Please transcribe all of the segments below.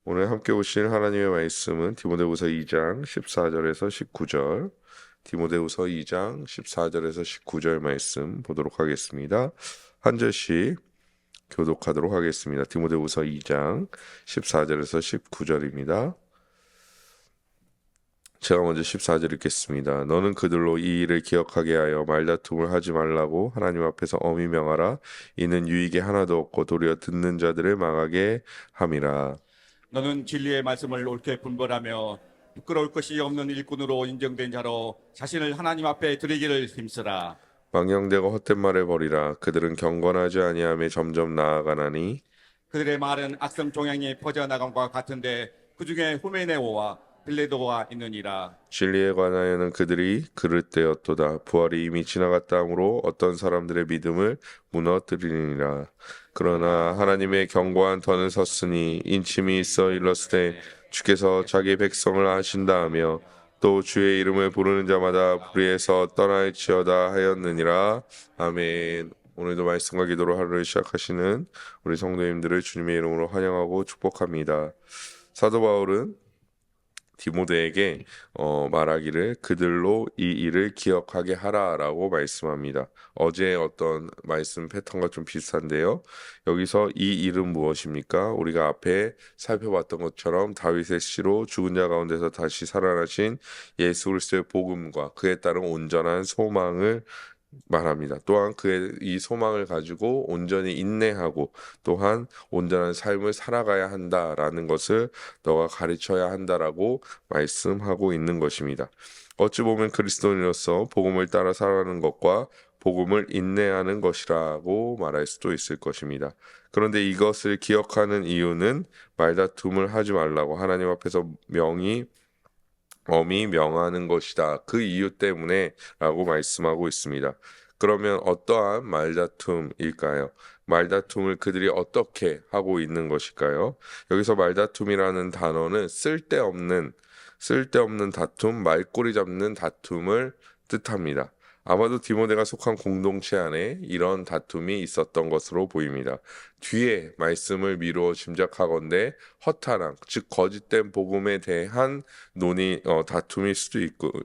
오늘 함께 보실 하나님의 말씀은 디모데후서 2장 14절에서 19절, 디모데후서 2장 14절에서 19절 말씀 보도록 하겠습니다. 한 절씩 교독하도록 하겠습니다. 디모데후서 2장 14절에서 19절입니다. 제가 먼저 14절 읽겠습니다. 너는 그들로 이 일을 기억하게 하여 말다툼을 하지 말라고 하나님 앞에서 엄히 명하라. 이는 유익이 하나도 없고 도리어 듣는 자들을 망하게 함이라. 너는 진리의 말씀을 옳게 분별하며 부끄러울 것이 없는 일꾼으로 인정된 자로 자신을 하나님 앞에 드리기를 힘쓰라. 망령되고 헛된 말을 버리라. 그들은 경건하지 아니하며 점점 나아가나니 그들의 말은 악성 종양이 퍼져나감과 같은데 그 중에 후메네오와 빌레도가 있느니라. 진리에 관하여는 그들이 그릇되었도다. 부활이 이미 지나갔다 하므로 어떤 사람들의 믿음을 무너뜨리니라. 그러나 하나님의 견고한 터는 섰으니 인침이 있어 일렀으되 주께서 자기 백성을 아신다 하며 또 주의 이름을 부르는 자마다 불의에서 떠날지어다 하였느니라. 아멘. 오늘도 말씀과 기도로 하루를 시작하시는 우리 성도님들을 주님의 이름으로 환영하고 축복합니다. 사도 바울은 디모데에게 말하기를 그들로 이 일을 기억하게 하라라고 말씀합니다. 어제 어떤 말씀 패턴과 좀 비슷한데요. 여기서 이 일은 무엇입니까? 우리가 앞에 살펴봤던 것처럼 다윗의 씨로 죽은 자 가운데서 다시 살아나신 예수 그리스도의 복음과 그에 따른 온전한 소망을 말합니다. 또한 그의 이 소망을 가지고 온전히 인내하고 또한 온전한 삶을 살아가야 한다라는 것을 너가 가르쳐야 한다라고 말씀하고 있는 것입니다. 어찌 보면 그리스도인으로서 복음을 따라 살아가는 것과 복음을 인내하는 것이라고 말할 수도 있을 것입니다. 그런데 이것을 기억하는 이유는 말다툼을 하지 말라고 하나님 앞에서 엄히 명하는 것이다. 그 이유 때문에 라고 말씀하고 있습니다. 그러면 어떠한 말다툼일까요? 말다툼을 그들이 어떻게 하고 있는 것일까요? 여기서 말다툼이라는 단어는 쓸데없는 다툼, 말꼬리 잡는 다툼을 뜻합니다. 아마도 디모데가 속한 공동체 안에 이런 다툼이 있었던 것으로 보입니다. 뒤에 말씀을 미루어 짐작하건대 허탄함, 즉 거짓된 복음에 대한 다툼일 수도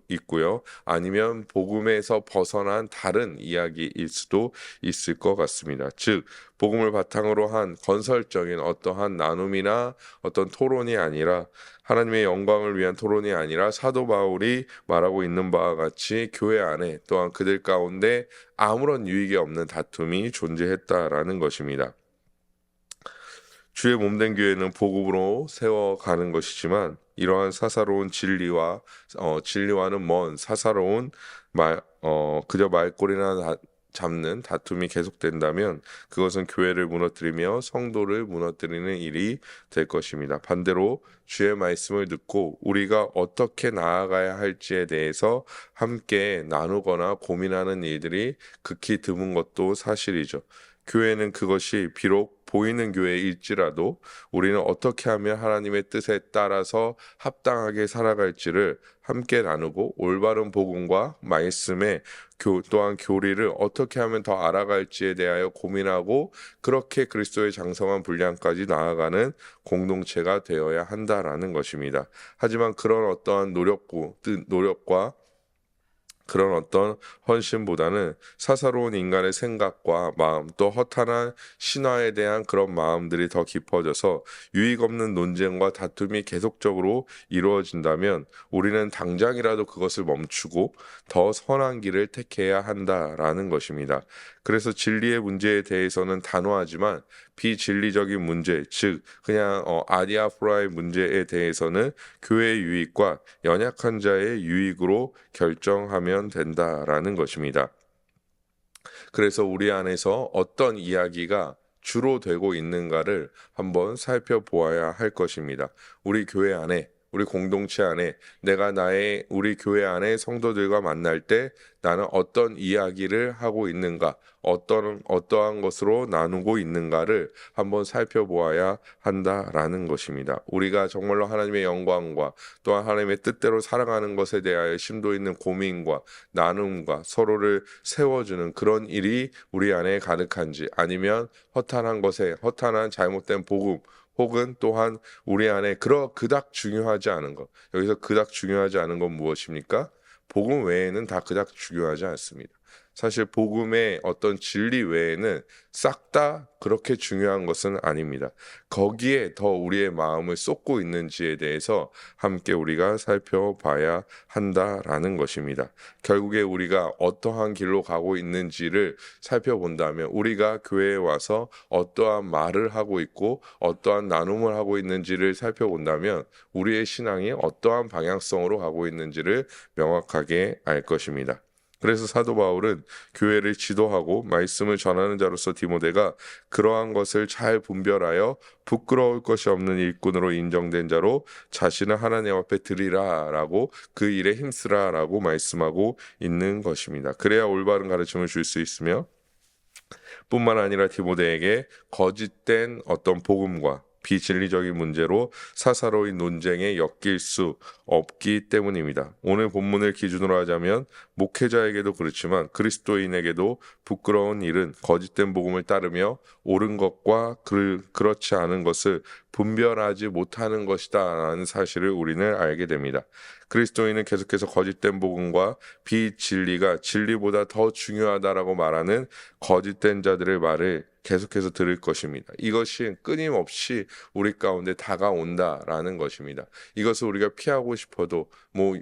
있고요. 아니면 복음에서 벗어난 다른 이야기일 수도 있을 것 같습니다. 즉 복음을 바탕으로 한 건설적인 어떠한 나눔이나 어떤 토론이 아니라 하나님의 영광을 위한 토론이 아니라 사도 바울이 말하고 있는 바와 같이 교회 안에 또한 그들 가운데 아무런 유익이 없는 다툼이 존재했다라는 것입니다. 주의 몸된 교회는 복음으로 세워가는 것이지만 이러한 사사로운 진리와는 먼 사사로운 그저 말꼬리나 잡는 다툼이 계속된다면 그것은 교회를 무너뜨리며 성도를 무너뜨리는 일이 될 것입니다. 반대로 주의 말씀을 듣고 우리가 어떻게 나아가야 할지에 대해서 함께 나누거나 고민하는 일들이 극히 드문 것도 사실이죠. 교회는 그것이 비록 보이는 교회일지라도 우리는 어떻게 하면 하나님의 뜻에 따라서 합당하게 살아갈지를 함께 나누고 올바른 복음과 말씀의 또한 교리를 어떻게 하면 더 알아갈지에 대하여 고민하고 그렇게 그리스도의 장성한 분량까지 나아가는 공동체가 되어야 한다라는 것입니다. 하지만 그런 어떠한 노력과 그런 어떤 헌신보다는 사사로운 인간의 생각과 마음 또 허탄한 신화에 대한 그런 마음들이 더 깊어져서 유익 없는 논쟁과 다툼이 계속적으로 이루어진다면 우리는 당장이라도 그것을 멈추고 더 선한 길을 택해야 한다라는 것입니다. 그래서 진리의 문제에 대해서는 단호하지만 비진리적인 문제, 즉 그냥 아디아프라의 문제에 대해서는 교회의 유익과 연약한 자의 유익으로 결정하면 된다라는 것입니다. 그래서 우리 안에서 어떤 이야기가 주로 되고 있는가를 한번 살펴보아야 할 것입니다. 우리 교회 안에 우리 공동체 안에 우리 교회 안에 성도들과 만날 때 나는 어떤 이야기를 하고 있는가, 어떠한 것으로 나누고 있는가를 한번 살펴보아야 한다라는 것입니다. 우리가 정말로 하나님의 영광과 또한 하나님의 뜻대로 살아가는 것에 대하여 심도 있는 고민과 나눔과 서로를 세워주는 그런 일이 우리 안에 가득한지 아니면 허탄한 잘못된 복음 혹은 또한 우리 안에 그닥 중요하지 않은 것. 여기서 그닥 중요하지 않은 건 무엇입니까? 복음 외에는 다 그닥 중요하지 않습니다. 사실 복음의 어떤 진리 외에는 싹 다 그렇게 중요한 것은 아닙니다. 거기에 더 우리의 마음을 쏟고 있는지에 대해서 함께 우리가 살펴봐야 한다라는 것입니다. 결국에 우리가 어떠한 길로 가고 있는지를 살펴본다면 우리가 교회에 와서 어떠한 말을 하고 있고 어떠한 나눔을 하고 있는지를 살펴본다면 우리의 신앙이 어떠한 방향성으로 가고 있는지를 명확하게 알 것입니다. 그래서 사도 바울은 교회를 지도하고 말씀을 전하는 자로서 디모데가 그러한 것을 잘 분별하여 부끄러울 것이 없는 일꾼으로 인정된 자로 자신을 하나님 앞에 드리라라고 그 일에 힘쓰라라고 말씀하고 있는 것입니다. 그래야 올바른 가르침을 줄 수 있으며 뿐만 아니라 디모데에게 거짓된 어떤 복음과 비진리적인 문제로 사사로운 논쟁에 엮일 수 없기 때문입니다. 오늘 본문을 기준으로 하자면 목회자에게도 그렇지만 그리스도인에게도 부끄러운 일은 거짓된 복음을 따르며 옳은 것과 그렇지 않은 것을 분별하지 못하는 것이다 라는 사실을 우리는 알게 됩니다. 그리스도인은 계속해서 거짓된 복음과 비진리가 진리보다 더 중요하다라고 말하는 거짓된 자들의 말을 계속해서 들을 것입니다. 이것이 끊임없이 우리 가운데 다가온다라는 것입니다. 이것을 우리가 피하고 싶어도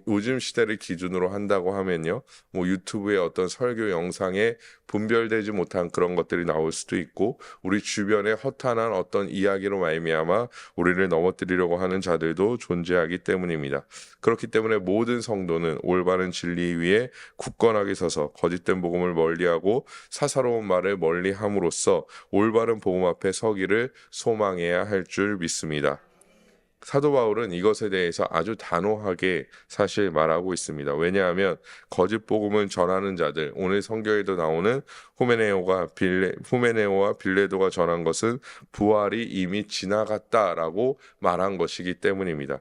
요즘 시대를 기준으로 한다고 하면요. 유튜브의 어떤 설교 영상에 분별되지 못한 그런 것들이 나올 수도 있고 우리 주변에 허탄한 어떤 이야기로 말미암아 우리를 넘어뜨리려고 하는 자들도 존재하기 때문입니다. 그렇기 때문에 모든 성도는 올바른 진리 위에 굳건하게 서서 거짓된 복음을 멀리하고 사사로운 말을 멀리함으로써 올바른 복음 앞에 서기를 소망해야 할 줄 믿습니다. 사도 바울은 이것에 대해서 아주 단호하게 사실 말하고 있습니다. 왜냐하면 거짓 복음을 전하는 자들, 오늘 성경에도 나오는 후메네오와 빌레도가 전한 것은 부활이 이미 지나갔다라고 말한 것이기 때문입니다.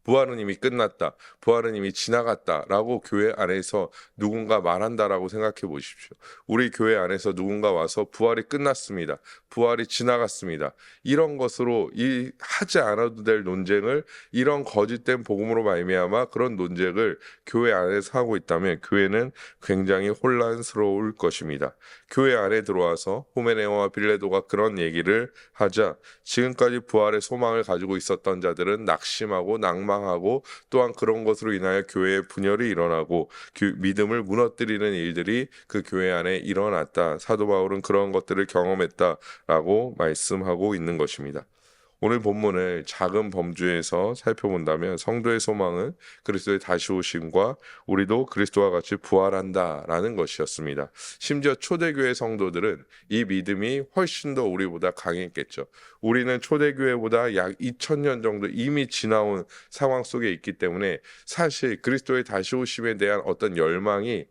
부활은 이미 끝났다. 부활은 이미 지나갔다라고 교회 안에서 누군가 말한다라고 생각해 보십시오. 우리 교회 안에서 누군가 와서 부활이 끝났습니다. 부활이 지나갔습니다. 이런 것으로 하지 않아도 될 논쟁을 이런 거짓된 복음으로 말미암아 그런 논쟁을 교회 안에서 하고 있다면 교회는 굉장히 혼란스러울 것입니다. 교회 안에 들어와서 후메네오와 빌레도가 그런 얘기를 하자 지금까지 부활의 소망을 가지고 있었던 자들은 낙심하고 낭망하고 또한 그런 것으로 인하여 교회에 분열이 일어나고 믿음을 무너뜨리는 일들이 그 교회 안에 일어났다. 사도 바울은 그런 것들을 경험했다라고 말씀하고 있는 것입니다. 오늘 본문을 작은 범주에서 살펴본다면 성도의 소망은 그리스도의 다시 오심과 우리도 그리스도와 같이 부활한다라는 것이었습니다. 심지어 초대교회 성도들은 이 믿음이 훨씬 더 우리보다 강했겠죠. 우리는 초대교회보다 약 2000년 정도 이미 지나온 상황 속에 있기 때문에 사실 그리스도의 다시 오심에 대한 어떤 열망이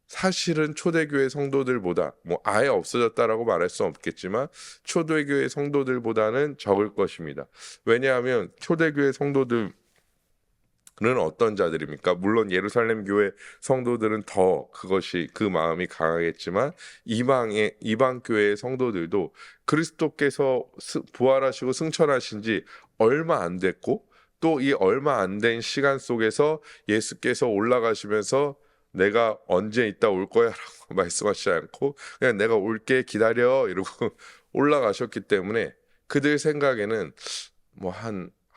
사실은 초대교회 성도들보다 아예 없어졌다라고 말할 수 없겠지만 초대교회 성도들보다는 적을 것입니다. 왜냐하면 초대교회 성도들은 어떤 자들입니까? 물론 예루살렘 교회 성도들은 더 그 마음이 강하겠지만 이방 교회의 성도들도 그리스도께서 부활하시고 승천하신 지 얼마 안 됐고 또 이 얼마 안 된 시간 속에서 예수께서 올라가시면서 내가 언제 있다 올 거야 라고 말씀하시지 않고 그냥 내가 올게 기다려 이러고 올라가셨기 때문에 그들 생각에는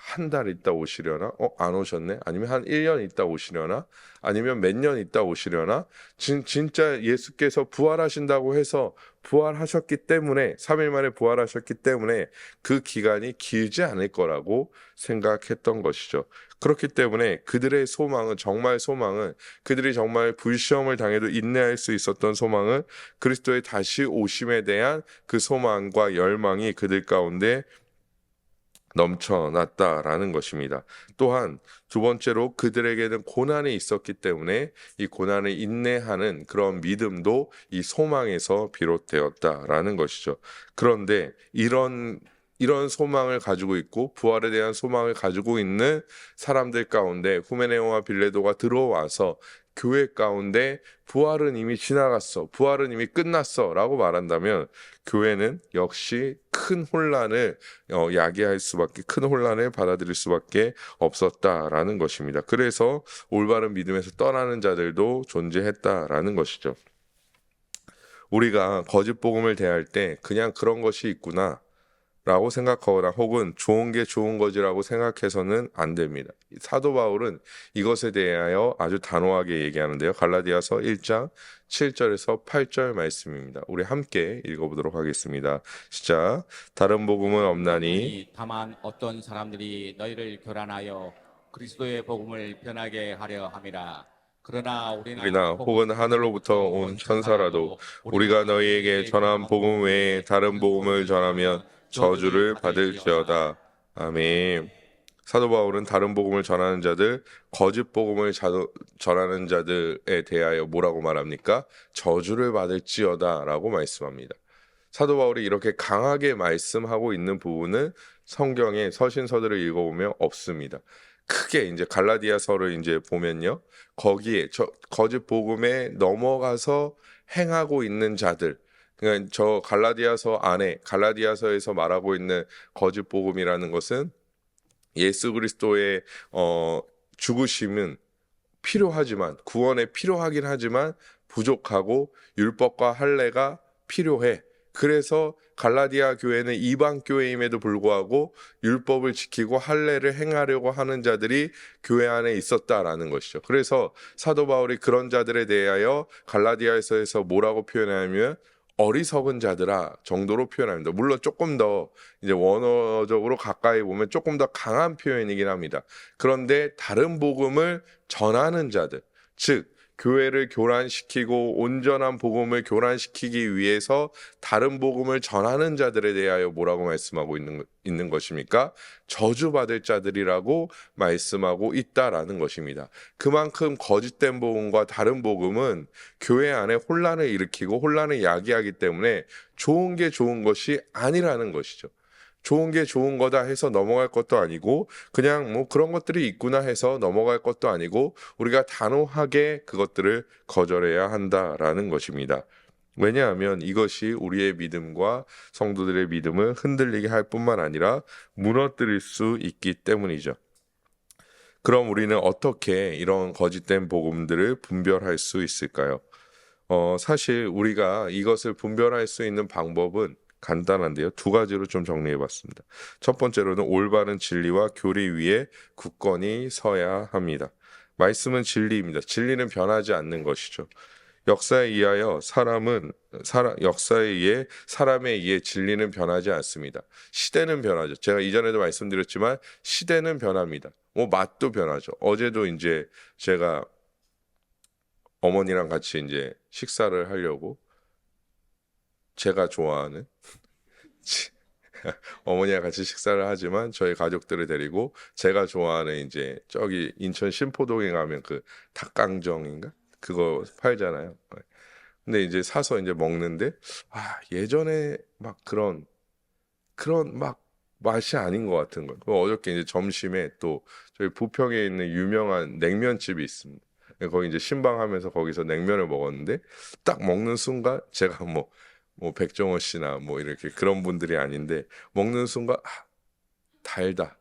한 달 있다 오시려나? 안 오셨네? 아니면 한 1년 있다 오시려나? 아니면 몇 년 있다 오시려나? 진짜 예수께서 부활하신다고 해서 부활하셨기 때문에 3일 만에 부활하셨기 때문에 그 기간이 길지 않을 거라고 생각했던 것이죠. 그렇기 때문에 그들의 소망은 그들이 정말 불시험을 당해도 인내할 수 있었던 소망은 그리스도의 다시 오심에 대한 그 소망과 열망이 그들 가운데 넘쳐났다라는 것입니다. 또한 두 번째로 그들에게는 고난이 있었기 때문에 이 고난을 인내하는 그런 믿음도 이 소망에서 비롯되었다라는 것이죠. 그런데 이런 이런 소망을 가지고 있고 부활에 대한 소망을 가지고 있는 사람들 가운데 후메네오와 빌레도가 들어와서 교회 가운데 부활은 이미 지나갔어, 부활은 이미 끝났어 라고 말한다면 교회는 역시 큰 혼란을 야기할 수밖에, 큰 혼란을 받아들일 수밖에 없었다라는 것입니다. 그래서 올바른 믿음에서 떠나는 자들도 존재했다라는 것이죠. 우리가 거짓 복음을 대할 때 그냥 그런 것이 있구나 라고 생각하거나 혹은 좋은 게 좋은 거지라고 생각해서는 안 됩니다. 사도 바울은 이것에 대하여 아주 단호하게 얘기하는데요. 갈라디아서 1장 7절에서 8절 말씀입니다. 우리 함께 읽어보도록 하겠습니다. 시작. 다른 복음은 없나니 다만 어떤 사람들이 너희를 교란하여 그리스도의 복음을 변하게 하려 함이라. 그러나 우리나 혹은 하늘로부터 온 천사라도 우리가 너희에게 전한 복음 외에 다른 복음을 전하면 저주를 받을지어다. 아멘. 사도 바울은 다른 복음을 전하는 자들, 거짓 복음을 전하는 자들에 대하여 뭐라고 말합니까? 저주를 받을지어다 라고 말씀합니다. 사도 바울이 이렇게 강하게 말씀하고 있는 부분은 성경의 서신서들을 읽어보면 없습니다. 크게 이제 갈라디아서를 이제 보면요. 거기에 거짓 복음에 넘어가서 행하고 있는 자들, 그러니까 저 갈라디아서 안에 갈라디아서에서 말하고 있는 거짓 복음이라는 것은 예수 그리스도의 죽으심은 필요하지만 구원에 필요하긴 하지만 부족하고 율법과 할례가 필요해. 그래서 갈라디아 교회는 이방 교회임에도 불구하고 율법을 지키고 할례를 행하려고 하는 자들이 교회 안에 있었다라는 것이죠. 그래서 사도 바울이 그런 자들에 대하여 갈라디아서에서 뭐라고 표현하냐면 어리석은 자들아 정도로 표현합니다. 물론 조금 더 이제 원어적으로 가까이 보면 조금 더 강한 표현이긴 합니다. 그런데 다른 복음을 전하는 자들, 즉 교회를 교란시키고 온전한 복음을 교란시키기 위해서 다른 복음을 전하는 자들에 대하여 뭐라고 말씀하고 있는 것입니까? 저주받을 자들이라고 말씀하고 있다라는 것입니다. 그만큼 거짓된 복음과 다른 복음은 교회 안에 혼란을 일으키고 혼란을 야기하기 때문에 좋은 게 좋은 것이 아니라는 것이죠. 좋은 게 좋은 거다 해서 넘어갈 것도 아니고 그냥 뭐 그런 것들이 있구나 해서 넘어갈 것도 아니고 우리가 단호하게 그것들을 거절해야 한다라는 것입니다. 왜냐하면 이것이 우리의 믿음과 성도들의 믿음을 흔들리게 할 뿐만 아니라 무너뜨릴 수 있기 때문이죠. 그럼 우리는 어떻게 이런 거짓된 복음들을 분별할 수 있을까요? 사실 우리가 이것을 분별할 수 있는 방법은 간단한데요. 두 가지로 좀 정리해 봤습니다. 첫 번째로는 올바른 진리와 교리 위에 굳건히 서야 합니다. 말씀은 진리입니다. 진리는 변하지 않는 것이죠. 역사에 의해 사람에 의해 진리는 변하지 않습니다. 시대는 변하죠. 제가 이전에도 말씀드렸지만 시대는 변합니다. 맛도 변하죠. 어제도 이제 제가 어머니랑 같이 이제 식사를 하려고 제가 좋아하는 어머니와 같이 식사를 하지만 저희 가족들을 데리고 제가 좋아하는 이제 저기 인천 신포동에 가면 그 닭강정인가 그거 팔잖아요. 근데 이제 사서 이제 먹는데 예전에 막 그런 막 맛이 아닌 것 같은 거예요. 어저께 이제 점심에 또 저희 부평에 있는 유명한 냉면집이 있습니다. 거기 이제 신방하면서 거기서 냉면을 먹었는데 딱 먹는 순간 제가 뭐 백종원 씨나 뭐 이렇게 그런 분들이 아닌데 먹는 순간 달다.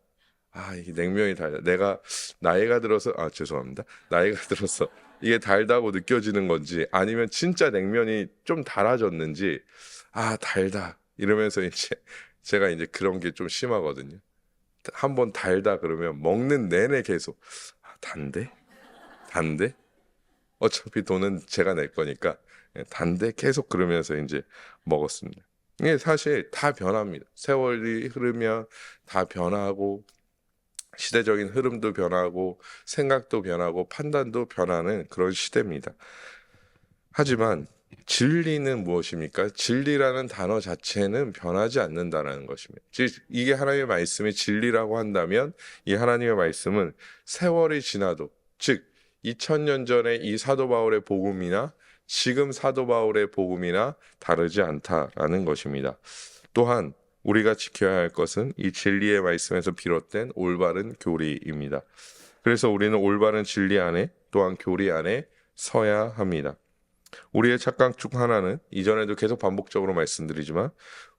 이게 냉면이 달다. 내가 나이가 들어서 죄송합니다. 나이가 들어서 이게 달다고 느껴지는 건지 아니면 진짜 냉면이 좀 달아졌는지 달다 이러면서 이제 제가 이제 그런 게 좀 심하거든요. 한번 달다 그러면 먹는 내내 계속 단데 어차피 돈은 제가 낼 거니까 단데 계속 그러면서 이제 먹었습니다. 이게 사실 다 변합니다. 세월이 흐르면 다 변하고 시대적인 흐름도 변하고 생각도 변하고 판단도 변하는 그런 시대입니다. 하지만 진리는 무엇입니까? 진리라는 단어 자체는 변하지 않는다는 것입니다. 즉 이게 하나님의 말씀이 진리라고 한다면 이 하나님의 말씀은 세월이 지나도 즉 2000년 전에 이 사도 바울의 복음이나 지금 사도 바울의 복음이나 다르지 않다라는 것입니다. 또한 우리가 지켜야 할 것은 이 진리의 말씀에서 비롯된 올바른 교리입니다. 그래서 우리는 올바른 진리 안에 또한 교리 안에 서야 합니다. 우리의 착각 중 하나는 이전에도 계속 반복적으로 말씀드리지만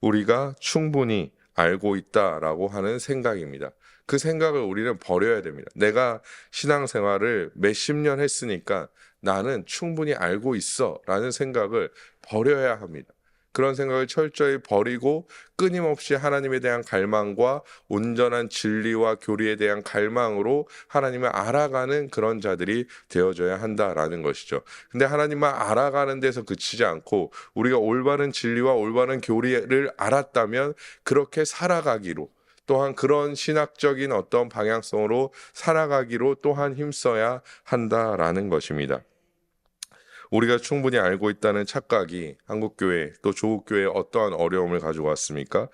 우리가 충분히 알고 있다라고 하는 생각입니다. 그 생각을 우리는 버려야 됩니다. 내가 신앙생활을 몇십 년 했으니까 나는 충분히 알고 있어 라는 생각을 버려야 합니다. 그런 생각을 철저히 버리고 끊임없이 하나님에 대한 갈망과 온전한 진리와 교리에 대한 갈망으로 하나님을 알아가는 그런 자들이 되어져야 한다라는 것이죠. 근데 하나님만 알아가는 데서 그치지 않고 우리가 올바른 진리와 올바른 교리를 알았다면 그렇게 살아가기로, 또한 그런 신학적인 어떤 방향성으로 살아가기로 또한 힘써야 한다라는 것입니다. 우리가 충분히 알고 있다는 착각이 한국교회 또 조국교회에 어떠한 어려움을 가지고 왔습니까?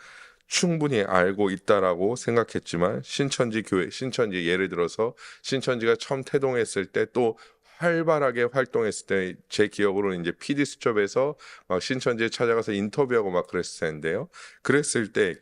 충분히 알고 있다라고 생각했지만 신천지 교회, 신천지 예를 들어서 신천지가 처음 태동했을 때 또 활발하게 활동했을 때 제 기억으로는 이제 PD 수첩에서 막 신천지에 찾아가서 인터뷰하고 막 그랬을 텐데요. 그랬을 때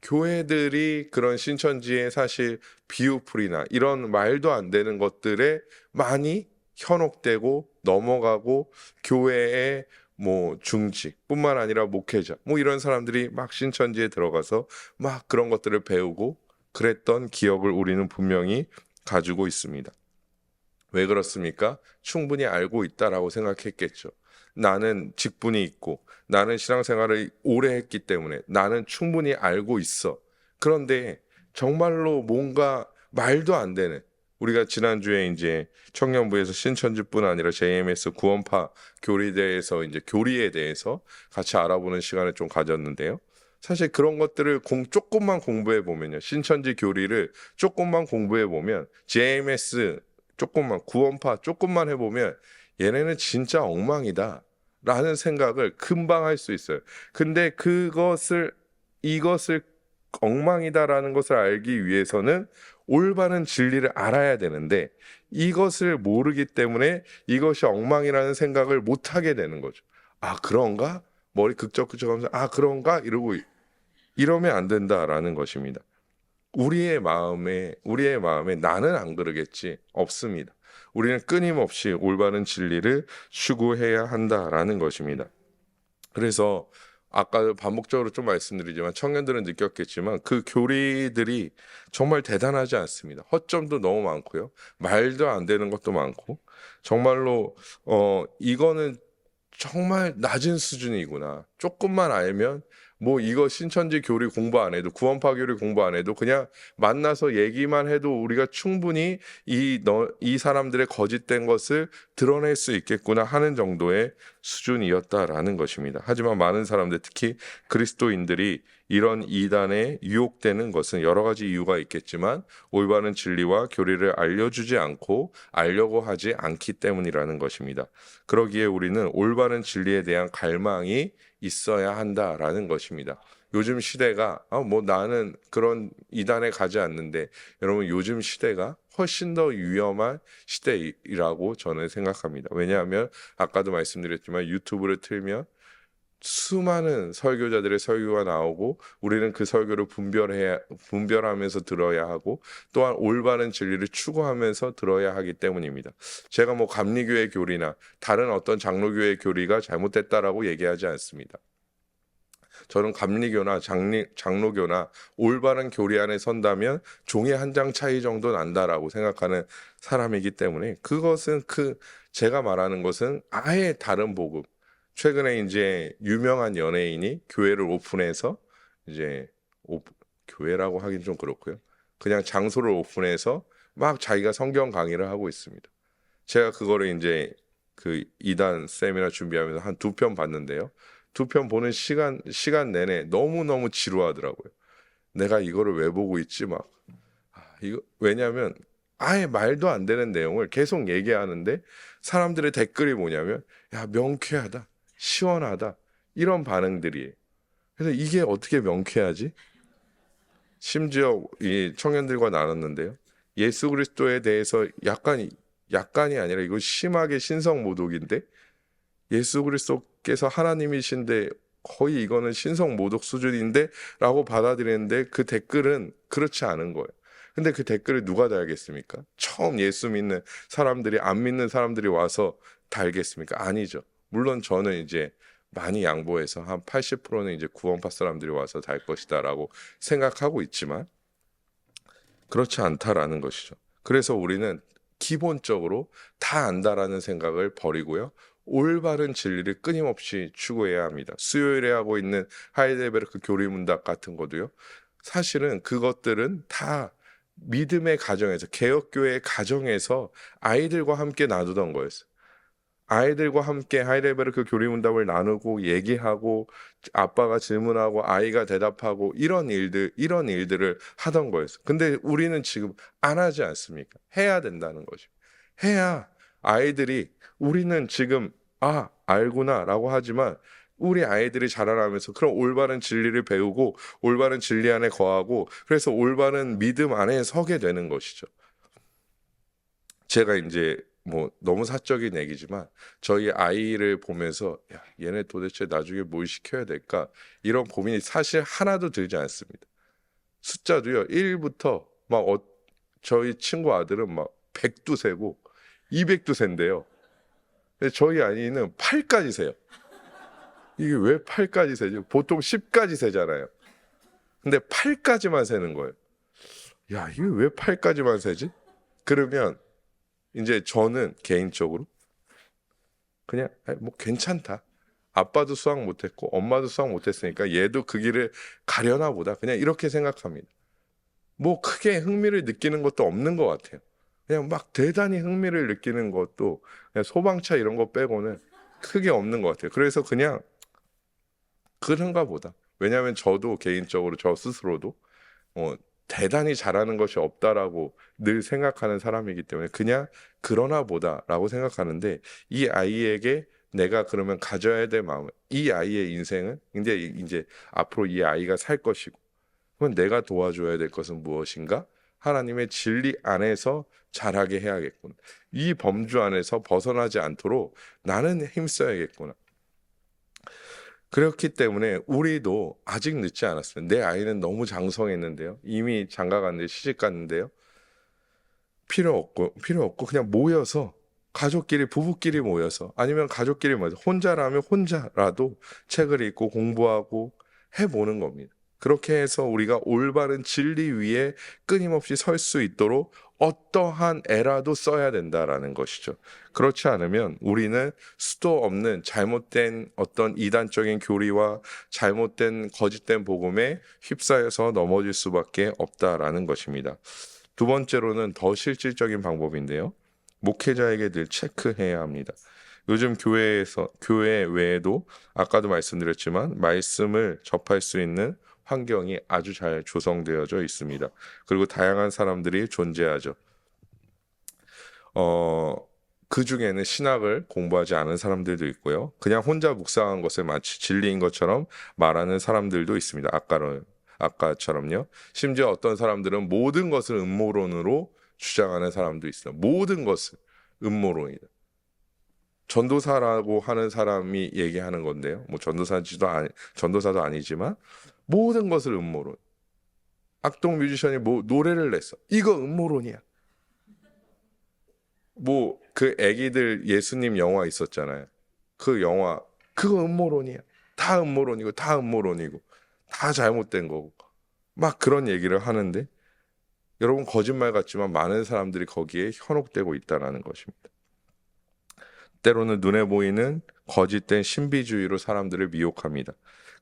교회들이 그런 신천지의 사실 비유풀이나 이런 말도 안 되는 것들에 많이 현혹되고 넘어가고 교회의 뭐 중직뿐만 아니라 목회자 뭐 이런 사람들이 막 신천지에 들어가서 막 그런 것들을 배우고 그랬던 기억을 우리는 분명히 가지고 있습니다. 왜 그렇습니까? 충분히 알고 있다라고 생각했겠죠. 나는 직분이 있고 나는 신앙생활을 오래 했기 때문에 나는 충분히 알고 있어. 그런데 정말로 뭔가 말도 안 되는, 우리가 지난주에 이제 청년부에서 신천지뿐 아니라 JMS 구원파 교리대에서 이제 교리에 대해서 같이 알아보는 시간을 좀 가졌는데요. 사실 그런 것들을 조금만 공부해 보면요. 신천지 교리를 조금만 공부해 보면 JMS 조금만, 구원파 조금만 해보면 얘네는 진짜 엉망이다 라는 생각을 금방 할 수 있어요. 근데 이것을 엉망이다라는 것을 알기 위해서는 올바른 진리를 알아야 되는데 이것을 모르기 때문에 이것이 엉망이라는 생각을 못 하게 되는 거죠. 아, 그런가? 머리 극적극적하면서 아, 그런가? 이러면 안 된다라는 것입니다. 우리의 마음에 나는 안 그러겠지 없습니다. 우리는 끊임없이 올바른 진리를 추구해야 한다라는 것입니다. 그래서 아까 반복적으로 좀 말씀드리지만 청년들은 느꼈겠지만 그 교리들이 정말 대단하지 않습니다. 허점도 너무 많고요. 말도 안 되는 것도 많고 정말로 이거는 정말 낮은 수준이구나. 조금만 알면 뭐 이거 신천지 교리 공부 안 해도 구원파 교리 공부 안 해도 그냥 만나서 얘기만 해도 우리가 충분히 이 사람들의 거짓된 것을 드러낼 수 있겠구나 하는 정도의 수준이었다라는 것입니다. 하지만 많은 사람들, 특히 그리스도인들이 이런 이단에 유혹되는 것은 여러 가지 이유가 있겠지만 올바른 진리와 교리를 알려주지 않고 알려고 하지 않기 때문이라는 것입니다. 그러기에 우리는 올바른 진리에 대한 갈망이 있어야 한다라는 것입니다. 요즘 시대가 뭐 나는 그런 이단에 가지 않는데 여러분 요즘 시대가 훨씬 더 위험한 시대이라고 저는 생각합니다. 왜냐하면 아까도 말씀드렸지만 유튜브를 틀면 수많은 설교자들의 설교가 나오고 우리는 그 설교를 분별하면서 들어야 하고 또한 올바른 진리를 추구하면서 들어야 하기 때문입니다. 제가 뭐 감리교회 교리나 다른 어떤 장로교회 교리가 잘못됐다라고 얘기하지 않습니다. 저는 감리교나 장로교나 올바른 교리 안에 선다면 종이 한 장 차이 정도 난다라고 생각하는 사람이기 때문에 그것은 제가 말하는 것은 아예 다른 복음. 최근에 이제 유명한 연예인이 교회를 오픈해서 이제 교회라고 하긴 좀 그렇고요. 그냥 장소를 오픈해서 막 자기가 성경 강의를 하고 있습니다. 제가 그거를 이제 그 이단 세미나 준비하면서 한 2편 봤는데요. 2편 보는 시간 내내 너무너무 지루하더라고요. 내가 이거를 왜 보고 있지 막. 왜냐하면 아예 말도 안 되는 내용을 계속 얘기하는데 사람들의 댓글이 뭐냐면 야, 명쾌하다. 시원하다. 이런 반응들이에요. 그래서 이게 어떻게 명쾌하지? 심지어 이 청년들과 나눴는데요. 예수 그리스도에 대해서 약간이 아니라 이거 심하게 신성 모독인데 예수 그리스도께서 하나님이신데 거의 이거는 신성 모독 수준인데 라고 받아들이는데 그 댓글은 그렇지 않은 거예요. 근데 그 댓글을 누가 달겠습니까? 처음 예수 믿는 사람들이, 안 믿는 사람들이 와서 달겠습니까? 아니죠. 물론 저는 이제 많이 양보해서 한 80%는 이제 구원파 사람들이 와서 달 것이다라고 생각하고 있지만 그렇지 않다라는 것이죠. 그래서 우리는 기본적으로 다 안다라는 생각을 버리고요. 올바른 진리를 끊임없이 추구해야 합니다. 수요일에 하고 있는 하이델베르크 교리문답 같은 것도요. 사실은 그것들은 다 믿음의 가정에서, 개혁교회의 가정에서 아이들과 함께 놔두던 거였어요. 아이들과 함께 하이델베르크 교리문답을 나누고 얘기하고 아빠가 질문하고 아이가 대답하고 이런 일들을 하던 거였어요. 근데 우리는 지금 안 하지 않습니까? 해야 된다는 거죠. 해야 아이들이 우리는 지금 알구나라고 하지만 우리 아이들이 자라나면서 그런 올바른 진리를 배우고 올바른 진리 안에 거하고 그래서 올바른 믿음 안에 서게 되는 것이죠. 제가 이제 뭐 너무 사적인 얘기지만 저희 아이를 보면서 야, 얘네 도대체 나중에 뭘 시켜야 될까? 이런 고민이 사실 하나도 들지 않습니다. 숫자도요. 1부터 저희 친구 아들은 막 100도 세고 200도 센대요. 근데 저희 아이는 8까지 세요. 이게 왜 8까지 세죠? 보통 10까지 세잖아요. 근데 8까지만 세는 거예요. 야, 이게 왜 8까지만 세지? 그러면 이제 저는 개인적으로 그냥 뭐 괜찮다. 아빠도 수학 못했고 엄마도 수학 못했으니까 얘도 그 길을 가려나 보다. 그냥 이렇게 생각합니다. 뭐 크게 흥미를 느끼는 것도 없는 것 같아요. 그냥 막 대단히 흥미를 느끼는 것도 그냥 소방차 이런 거 빼고는 크게 없는 것 같아요. 그래서 그냥 그런가 보다. 왜냐하면 저도 개인적으로 저 스스로도 대단히 잘하는 것이 없다라고 늘 생각하는 사람이기 때문에 그냥 그러나 보다라고 생각하는데 이 아이에게 내가 그러면 가져야 될 마음, 이 아이의 인생은 이제 앞으로 이 아이가 살 것이고 그럼 내가 도와줘야 될 것은 무엇인가? 하나님의 진리 안에서 자라게 해야겠구나. 이 범주 안에서 벗어나지 않도록 나는 힘써야겠구나. 그렇기 때문에 우리도 아직 늦지 않았어요. 내 아이는 너무 장성했는데요. 이미 장가 갔는데 시집 갔는데요. 필요 없고 그냥 모여서 가족끼리 부부끼리 모여서 아니면 가족끼리 모여서 혼자라면 혼자라도 책을 읽고 공부하고 해보는 겁니다. 그렇게 해서 우리가 올바른 진리 위에 끊임없이 설 수 있도록 어떠한 애라도 써야 된다라는 것이죠. 그렇지 않으면 우리는 수도 없는 잘못된 어떤 이단적인 교리와 잘못된 거짓된 복음에 휩싸여서 넘어질 수밖에 없다라는 것입니다. 두 번째로는 더 실질적인 방법인데요. 목회자에게 늘 체크해야 합니다. 요즘 교회 외에도 아까도 말씀드렸지만 말씀을 접할 수 있는 환경이 아주 잘 조성되어져 있습니다. 그리고 다양한 사람들이 존재하죠. 그 중에는 신학을 공부하지 않은 사람들도 있고요. 그냥 혼자 묵상한 것을 마치 진리인 것처럼 말하는 사람들도 있습니다. 아까처럼요. 심지어 어떤 사람들은 모든 것을 음모론으로 주장하는 사람도 있어요. 모든 것을 음모론이다. 전도사라고 하는 사람이 얘기하는 건데요. 뭐 전도사도 아니지만 모든 것을 음모론. 악동 뮤지션이 뭐 노래를 냈어. 이거 음모론이야. 뭐 그 애기들 예수님 영화 있었잖아요. 그 영화 그거 음모론이야. 다 음모론이고 다 음모론이고 다 잘못된 거고 막 그런 얘기를 하는데 여러분 거짓말 같지만 많은 사람들이 거기에 현혹되고 있다는 것입니다. 때로는 눈에 보이는 거짓된 신비주의로 사람들을 미혹합니다.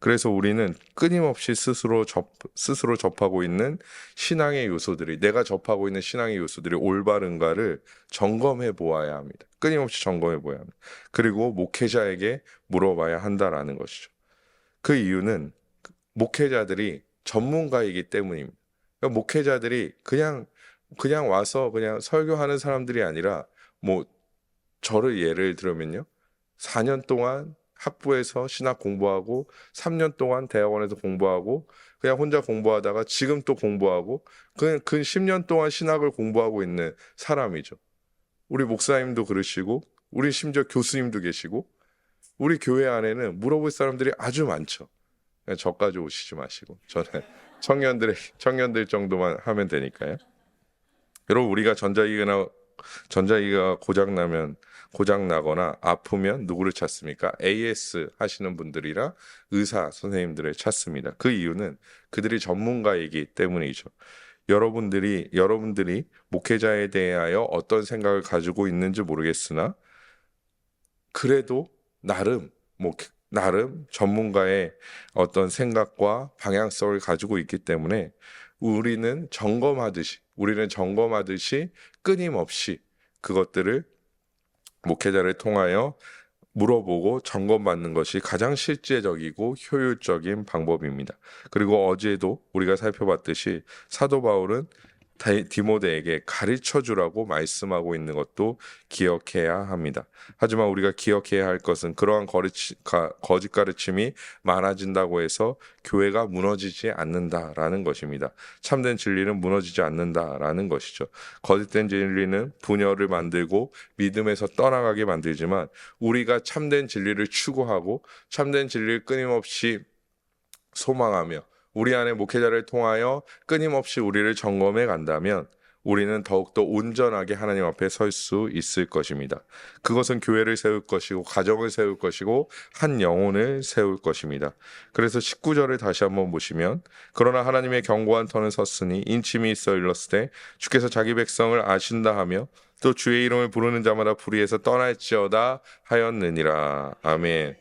그래서 우리는 끊임없이 스스로 접하고 있는 신앙의 요소들이 내가 접하고 있는 신앙의 요소들이 올바른가를 점검해 보아야 합니다. 끊임없이 점검해 보아야 합니다. 그리고 목회자에게 물어봐야 한다라는 것이죠. 그 이유는 목회자들이 전문가이기 때문입니다. 그러니까 목회자들이 그냥 와서 그냥 설교하는 사람들이 아니라 뭐 저를 예를 들면요. 4년 동안 학부에서 신학 공부하고 3년 동안 대학원에서 공부하고 그냥 혼자 공부하다가 지금 또 공부하고 그 10년 동안 신학을 공부하고 있는 사람이죠. 우리 목사님도 그러시고 우리 심지어 교수님도 계시고 우리 교회 안에는 물어볼 사람들이 아주 많죠. 그냥 저까지 오시지 마시고 저는 청년들 정도만 하면 되니까요. 여러분 우리가 전자기기가 고장 나거나 아프면 누구를 찾습니까? AS 하시는 분들이랑 의사 선생님들을 찾습니다. 그 이유는 그들이 전문가이기 때문이죠. 여러분들이 목회자에 대하여 어떤 생각을 가지고 있는지 모르겠으나 그래도 나름 전문가의 어떤 생각과 방향성을 가지고 있기 때문에 우리는 점검하듯이 끊임없이 그것들을 목회자를 통하여 물어보고 점검받는 것이 가장 실제적이고 효율적인 방법입니다. 그리고 어제도 우리가 살펴봤듯이 사도 바울은 디모데에게 가르쳐 주라고 말씀하고 있는 것도 기억해야 합니다. 하지만 우리가 기억해야 할 것은 그러한 거짓 가르침이 많아진다고 해서 교회가 무너지지 않는다라는 것입니다. 참된 진리는 무너지지 않는다라는 것이죠. 거짓된 진리는 분열을 만들고 믿음에서 떠나가게 만들지만 우리가 참된 진리를 추구하고 참된 진리를 끊임없이 소망하며 우리 안에 목회자를 통하여 끊임없이 우리를 점검해 간다면 우리는 더욱더 온전하게 하나님 앞에 설 수 있을 것입니다. 그것은 교회를 세울 것이고 가정을 세울 것이고 한 영혼을 세울 것입니다. 그래서 19절을 다시 한번 보시면 그러나 하나님의 견고한 터는 섰으니 인침이 있어 일렀으되 주께서 자기 백성을 아신다 하며 또 주의 이름을 부르는 자마다 불의에서 떠날지어다 하였느니라. 아멘.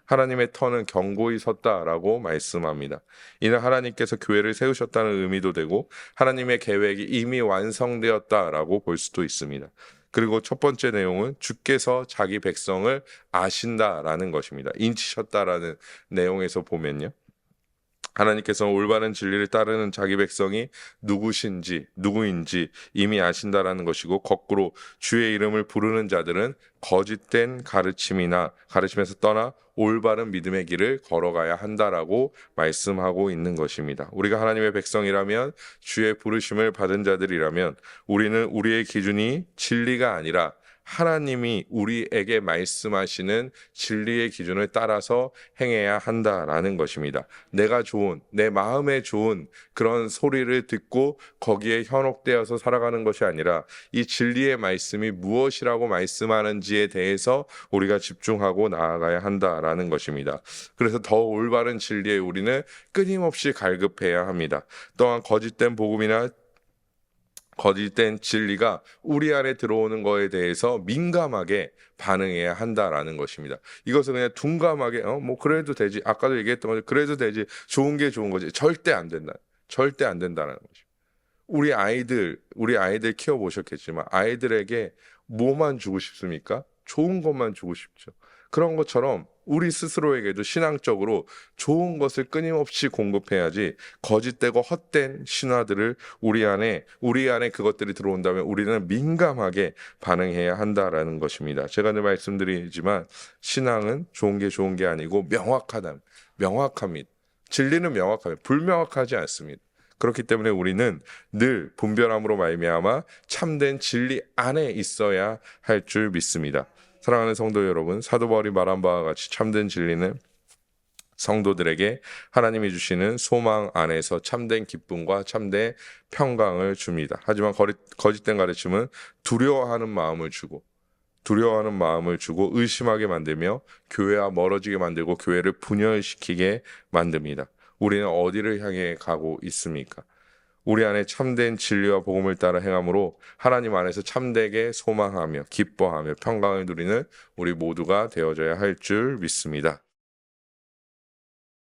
하나님의 터는 견고히 섰다라고 말씀합니다. 이는 하나님께서 교회를 세우셨다는 의미도 되고 하나님의 계획이 이미 완성되었다라고 볼 수도 있습니다. 그리고 첫 번째 내용은 주께서 자기 백성을 아신다라는 것입니다. 인치셨다라는 내용에서 보면요. 하나님께서 올바른 진리를 따르는 자기 백성이 누구인지 이미 아신다라는 것이고 거꾸로 주의 이름을 부르는 자들은 거짓된 가르침에서 떠나 올바른 믿음의 길을 걸어가야 한다라고 말씀하고 있는 것입니다. 우리가 하나님의 백성이라면 주의 부르심을 받은 자들이라면 우리는 우리의 기준이 진리가 아니라 하나님이 우리에게 말씀하시는 진리의 기준을 따라서 행해야 한다라는 것입니다. 내 마음에 좋은 그런 소리를 듣고 거기에 현혹되어서 살아가는 것이 아니라 이 진리의 말씀이 무엇이라고 말씀하는지에 대해서 우리가 집중하고 나아가야 한다라는 것입니다. 그래서 더 올바른 진리에 우리는 끊임없이 갈급해야 합니다. 또한 거짓된 복음이나 거짓된 진리가 우리 안에 들어오는 거에 대해서 민감하게 반응해야 한다라는 것입니다. 이것은 그냥 둔감하게 뭐 그래도 되지, 아까도 얘기했던 거죠. 그래도 되지, 좋은 게 좋은 거지. 절대 안 된다는 것입니다. 우리 아이들 키워보셨겠지만 아이들에게 뭐만 주고 싶습니까? 좋은 것만 주고 싶죠. 그런 것처럼 우리 스스로에게도 신앙적으로 좋은 것을 끊임없이 공급해야지 거짓되고 헛된 신화들을 우리 안에 그것들이 들어온다면 우리는 민감하게 반응해야 한다라는 것입니다. 제가 늘 말씀드리지만 신앙은 좋은 게 아니고 명확합니다. 진리는 명확합니다. 불명확하지 않습니다. 그렇기 때문에 우리는 늘 분별함으로 말미암아 참된 진리 안에 있어야 할 줄 믿습니다. 사랑하는 성도 여러분, 사도 바울이 말한 바와 같이 참된 진리는 성도들에게 하나님이 주시는 소망 안에서 참된 기쁨과 참된 평강을 줍니다. 하지만 거짓된 가르침은 두려워하는 마음을 주고 의심하게 만들며 교회와 멀어지게 만들고 교회를 분열시키게 만듭니다. 우리는 어디를 향해 가고 있습니까? 우리 안에 참된 진리와 복음을 따라 행함으로 하나님 안에서 참되게 소망하며 기뻐하며 평강을 누리는 우리 모두가 되어져야 할 줄 믿습니다.